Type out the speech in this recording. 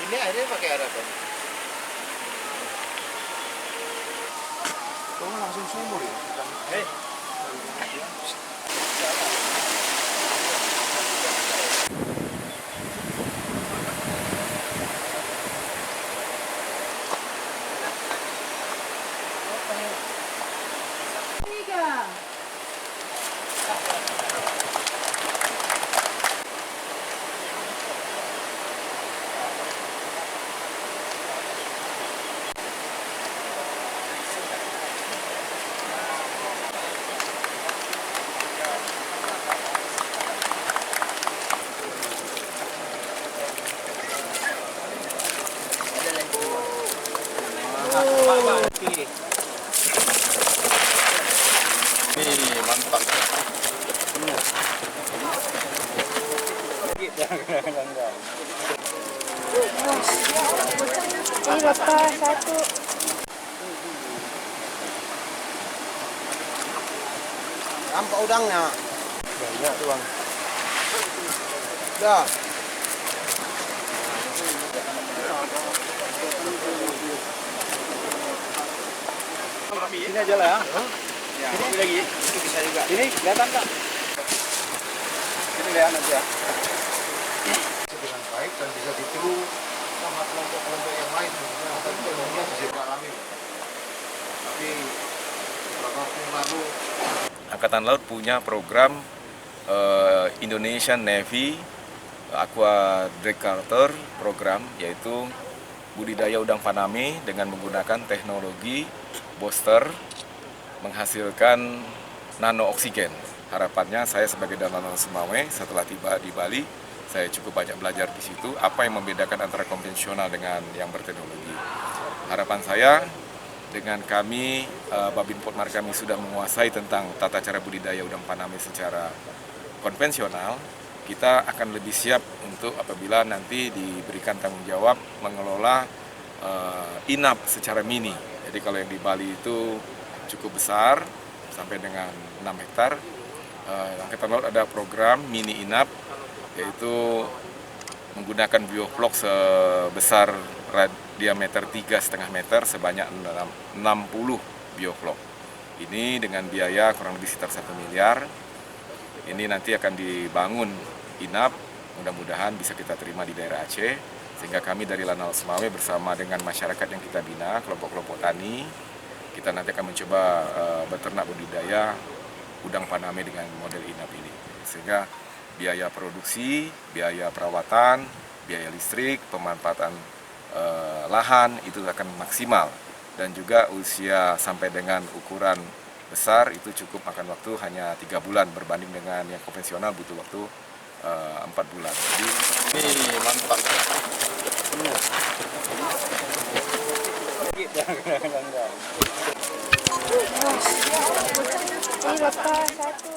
Ini airnya pakai air apa? Kamu langsung sumur ya? Eh. Tiga. Ini mantap. Ini lepas satu. Nampak udangnya. Banyak tuh bang. Dah. Sini aja lah ya. Ya, ini lagi. Itu bisa juga. Ini kelihatan nggak? Ini lihat aja. Dengan baik dan bisa ditiru sama kelompok-kelompok yang lain. Tapi umumnya bisa alami. Tapi beberapa waktu yang lalu Angkatan Laut punya program Indonesian Navy Aqua Decarter program, yaitu budidaya udang faname dengan menggunakan teknologi booster menghasilkan nano oksigen. Harapannya saya sebagai Danlanal Semawe setelah tiba di Bali, saya cukup banyak belajar di situ apa yang membedakan antara konvensional dengan yang berteknologi. Harapan saya dengan kami Babinpot Markami sudah menguasai tentang tata cara budidaya udang faname secara konvensional, kita akan lebih siap untuk apabila nanti diberikan tanggung jawab mengelola inap secara mini. Jadi kalau yang di Bali itu cukup besar sampai dengan 6 hektar, Angkatan Laut ada program mini inap, yaitu menggunakan bioflok sebesar diameter 3,5 meter sebanyak 60 bioflok. Ini dengan biaya kurang lebih sekitar 1 miliar. Ini nanti akan dibangun inap, mudah-mudahan bisa kita terima di daerah Aceh, sehingga kami dari Lanal Semawe bersama dengan masyarakat yang kita bina, kelompok-kelompok tani, kita nanti akan mencoba beternak budidaya udang faname dengan model inap ini. Sehingga biaya produksi, biaya perawatan, biaya listrik, pemanfaatan lahan itu akan maksimal. Dan juga usia sampai dengan ukuran besar itu cukup makan waktu hanya 3 bulan berbanding dengan yang konvensional butuh waktu 4 bulan. Jadi ini mantap. Ini lepas satu.